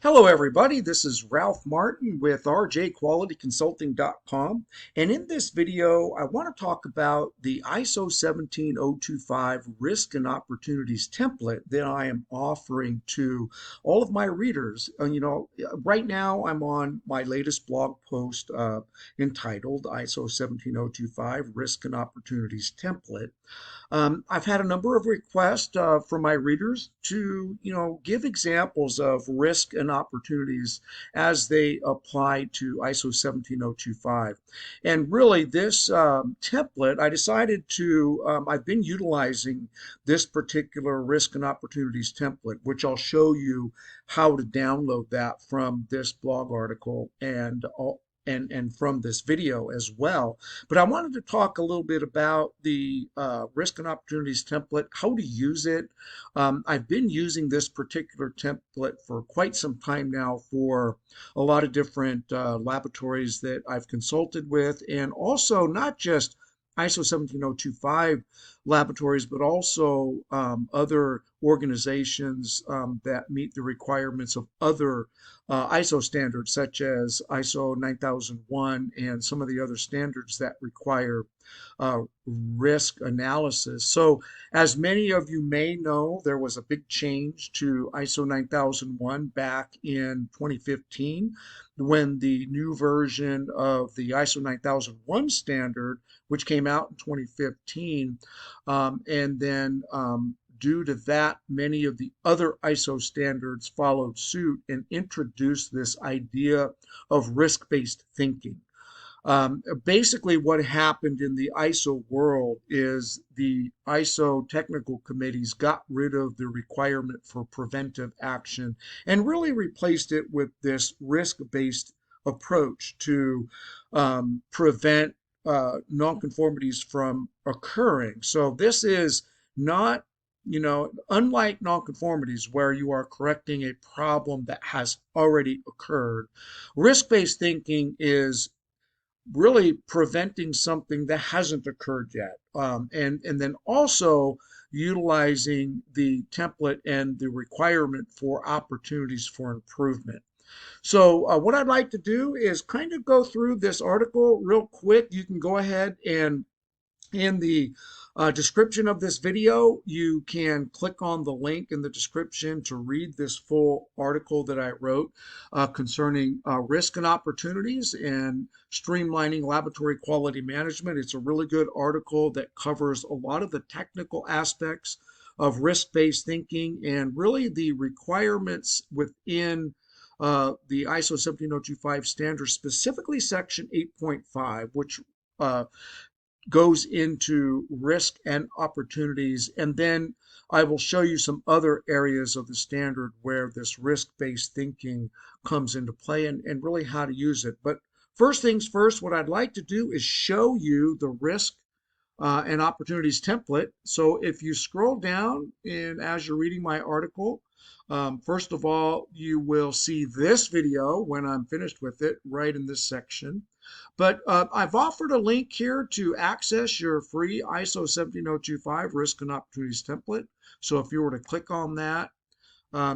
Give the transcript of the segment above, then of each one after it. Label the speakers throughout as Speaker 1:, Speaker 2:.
Speaker 1: Hello, everybody. This is Ralph Martin with rjqualityconsulting.com. And in this video, I want to talk about the ISO 17025 Risk and Opportunities template that I am offering to all of my readers. Right now I'm on my latest blog post entitled ISO 17025 Risk and Opportunities Template. I've had a number of requests from my readers to, give examples of risk and opportunities as they apply to ISO 17025. And really, this template, I decided to, I've been utilizing this particular risk and opportunities template, which I'll show you how to download that from this blog article and from this video as well. But I wanted to talk a little bit about the risk and opportunities template, how to use it. I've been using this particular template for quite some time now for a lot of different laboratories that I've consulted with, and also not just ISO 17025 laboratories, but also other organizations that meet the requirements of other ISO standards, such as ISO 9001 and some of the other standards that require risk analysis. So, as many of you may know, there was a big change to ISO 9001 back in 2015 when the new version of the ISO 9001 standard, which came out in 2015, and then due to that, many of the other ISO standards followed suit and introduced this idea of risk-based thinking. Basically, what happened in the ISO world is the ISO technical committees got rid of the requirement for preventive action and really replaced it with this risk-based approach to prevent nonconformities from occurring. So this is not, unlike nonconformities where you are correcting a problem that has already occurred, risk-based thinking is really preventing something that hasn't occurred yet. And then also utilizing the template and the requirement for opportunities for improvement. So what I'd like to do is kind of go through this article real quick. You can go ahead and in the description of this video, you can click on the link in the description to read this full article that I wrote concerning risk and opportunities and streamlining laboratory quality management. It's a really good article that covers a lot of the technical aspects of risk-based thinking and really the requirements within the ISO 17025 standard, specifically section 8.5, which goes into risk and opportunities. And then I will show you some other areas of the standard where this risk-based thinking comes into play and really how to use it. But first things first, what I'd like to do is show you the risk and opportunities template. So if you scroll down and as you're reading my article, first of all, you will see this video when I'm finished with it right in this section. But I've offered a link here to access your free ISO 17025 Risk and Opportunities template. So if you were to click on that,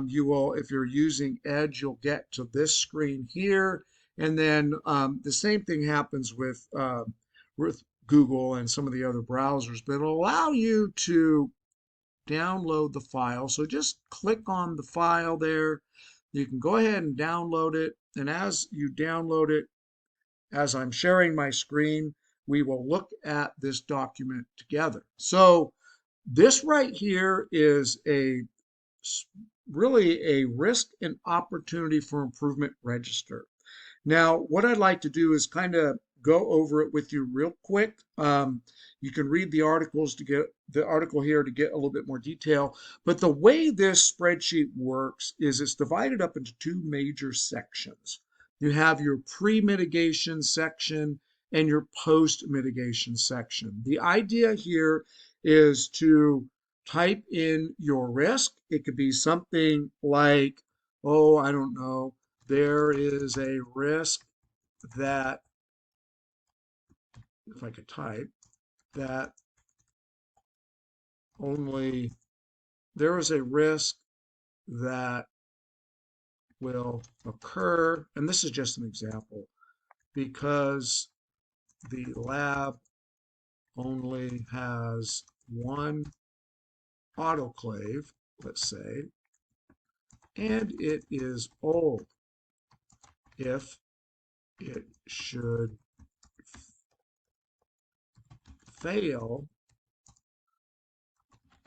Speaker 1: you will, if you're using Edge, you'll get to this screen here. And then the same thing happens with Google and some of the other browsers, but it'll allow you to download the file. So just click on the file there. You can go ahead and download it. And as you download it, as I'm sharing my screen, we will look at this document together. So this right here is really a risk and opportunity for improvement register. Now, what I'd like to do is kind of go over it with you real quick. You can read the articles to get the article here to get a little bit more detail. But the way this spreadsheet works is it's divided up into two major sections. You have your pre-mitigation section and your post-mitigation section. The idea here is to type in your risk. It could be something like, oh, I don't know, there is a risk that, if I could type, that only, there is a risk that will occur, and this is just an example, because the lab only has one autoclave, let's say, and it is old. If it should fail,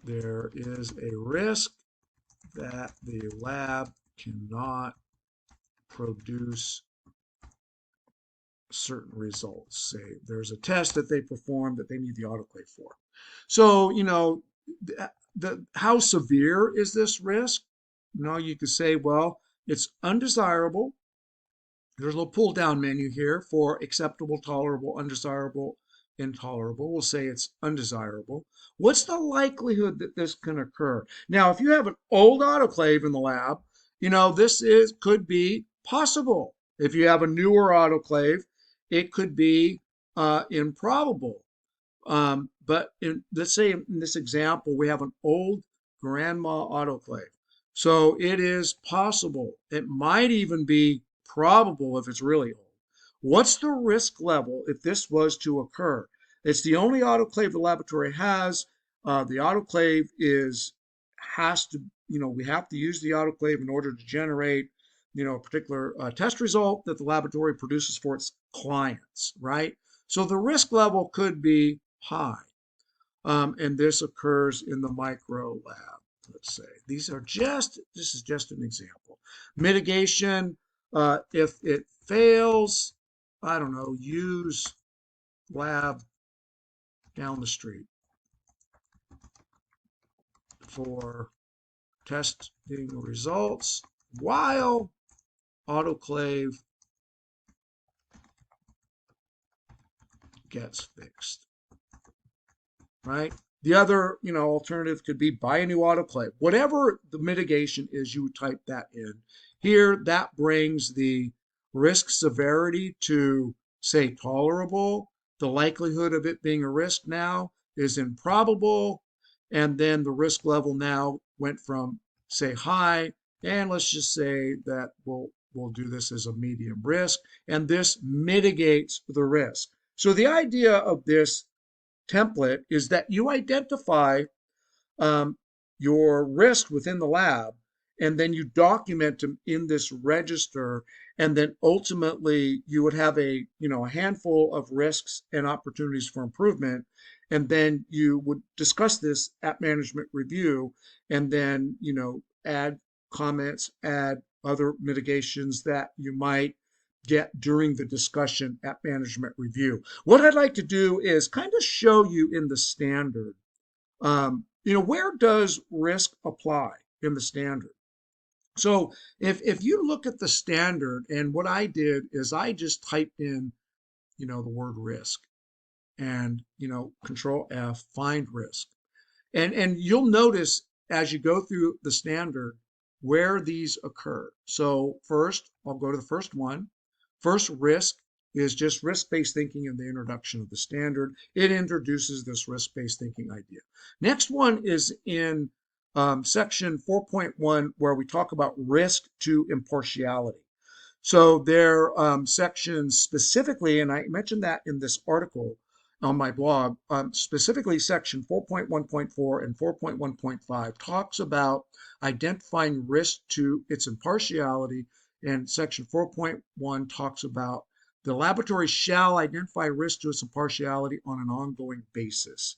Speaker 1: there is a risk that the lab cannot produce certain results. Say there's a test that they perform that they need the autoclave for. So, how severe is this risk? You could say, well, it's undesirable. There's a little pull down menu here for acceptable, tolerable, undesirable, intolerable. We'll say it's undesirable. What's the likelihood that this can occur? Now, if you have an old autoclave in the lab, could be possible. If you have a newer autoclave, it could be improbable. But let's say in this example, we have an old grandma autoclave. So it is possible. It might even be probable if it's really old. What's the risk level if this was to occur? It's the only autoclave the laboratory has. The autoclave has to, we have to use the autoclave in order to generate, a particular test result that the laboratory produces for its clients, right? So the risk level could be high. And this occurs in the micro lab, let's say. This is just an example. Mitigation, if it fails, I don't know, use lab down the street for testing results while autoclave gets fixed. Right? The other, alternative could be buy a new autoclave. Whatever the mitigation is, you would type that in. Here, that brings the risk severity to, say, tolerable. The likelihood of it being a risk now is improbable. And then the risk level now went from, say, high, and let's just say that we'll do this as a medium risk, and this mitigates the risk. So the idea of this template is that you identify um, your risk within the lab, and then you document them in this register, and then ultimately you would have a handful of risks and opportunities for improvement, and then you would discuss this at management review, and then add comments, add other mitigations that you might get during the discussion at management review. What I'd like to do is kind of show you in the standard, where does risk apply in the standard? So if you look at the standard, and what I did is I just typed in, the word risk, and, control F, find risk. And you'll notice as you go through the standard where these occur. So first, I'll go to the first one. First, risk is just risk-based thinking in the introduction of the standard. It introduces this risk-based thinking idea. Next one is in section 4.1, where we talk about risk to impartiality. So their sections specifically, and I mentioned that in this article on my blog, specifically section 4.1.4 and 4.1.5 talks about identifying risk to its impartiality, and section 4.1 talks about the laboratory shall identify risk to its impartiality on an ongoing basis.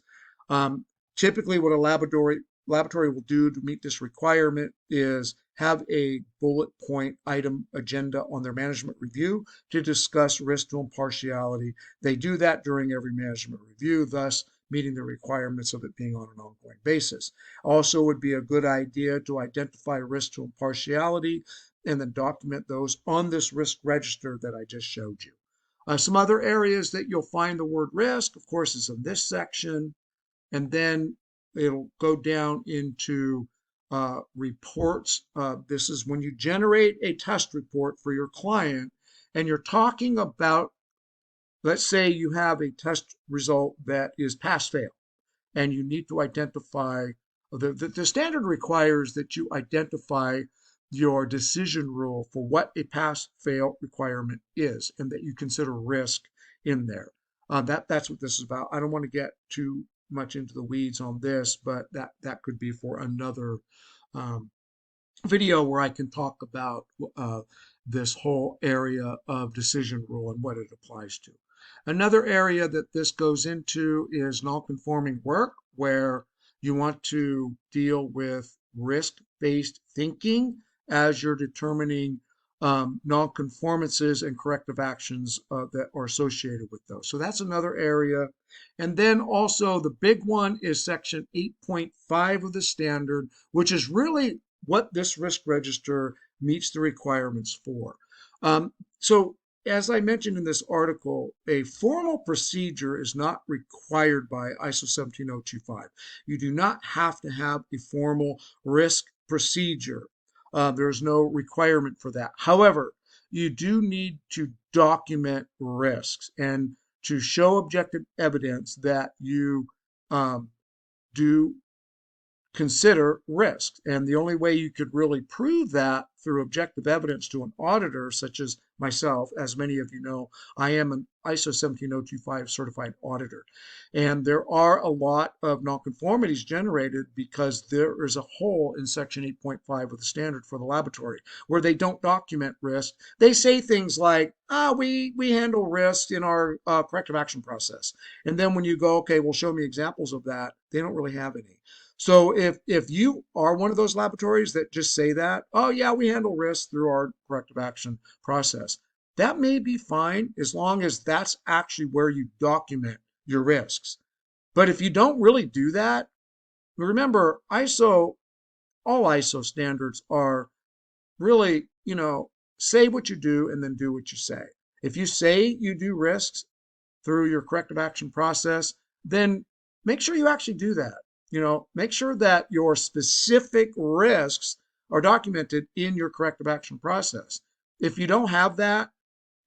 Speaker 1: Typically, what a laboratory will do to meet this requirement is have a bullet point item agenda on their management review to discuss risk to impartiality. They do that during every management review, thus meeting the requirements of it being on an ongoing basis. Also, would be a good idea to identify risk to impartiality and then document those on this risk register that I just showed you. Some other areas that you'll find the word risk, of course, is in this section, and then it'll go down into reports. This is when you generate a test report for your client, and you're talking about, let's say you have a test result that is pass-fail, and you need to identify, the standard requires that you identify your decision rule for what a pass-fail requirement is, and that you consider risk in there. That's what this is about. I don't want to get too much into the weeds on this, but that could be for another um, video where I can talk about this whole area of decision rule and what it applies to. Another area that this goes into is nonconforming work, where you want to deal with risk-based thinking as you're determining nonconformances and corrective actions that are associated with those. So that's another area. And then also the big one is section 8.5 of the standard, which is really what this risk register meets the requirements for. So as I mentioned in this article, a formal procedure is not required by ISO 17025. You do not have to have a formal risk procedure. There's no requirement for that. However, you do need to document risks and to show objective evidence that you do consider risks. And the only way you could really prove that through objective evidence to an auditor, such as myself, as many of you know, I am an ISO 17025 certified auditor. And there are a lot of nonconformities generated because there is a hole in section 8.5 of the standard for the laboratory where they don't document risk. They say things like, we handle risk in our corrective action process. And then when you go, okay, well, show me examples of that, they don't really have any. So if you are one of those laboratories that just say that, oh yeah, we handle risk through our corrective action process, that may be fine as long as that's actually where you document your risks. But if you don't really do that, remember all ISO standards are really, say what you do and then do what you say. If you say you do risks through your corrective action process, then make sure you actually do that. Make sure that your specific risks are documented in your corrective action process. If you don't have that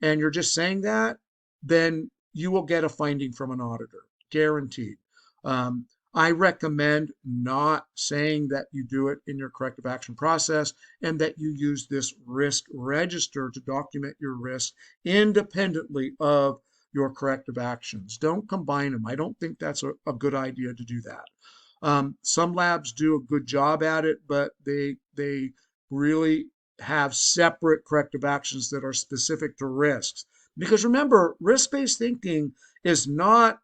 Speaker 1: and you're just saying that, then you will get a finding from an auditor, guaranteed. I recommend not saying that you do it in your corrective action process and that you use this risk register to document your risk independently of your corrective actions. Don't combine them. I don't think that's a good idea to do that. Some labs do a good job at it, but they really have separate corrective actions that are specific to risks. Because remember, risk-based thinking is not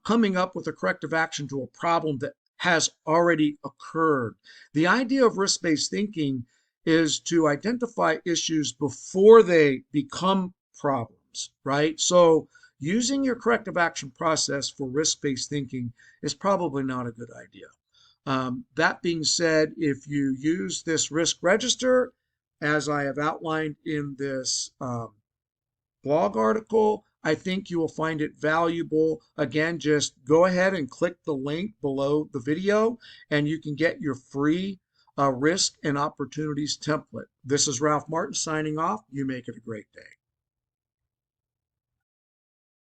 Speaker 1: coming up with a corrective action to a problem that has already occurred. The idea of risk-based thinking is to identify issues before they become problems, right? So using your corrective action process for risk-based thinking is probably not a good idea. That being said, if you use this risk register, as I have outlined in this blog article, I think you will find it valuable. Again, just go ahead and click the link below the video and you can get your free risk and opportunities template. This is Ralph Martin signing off. You make it a great day.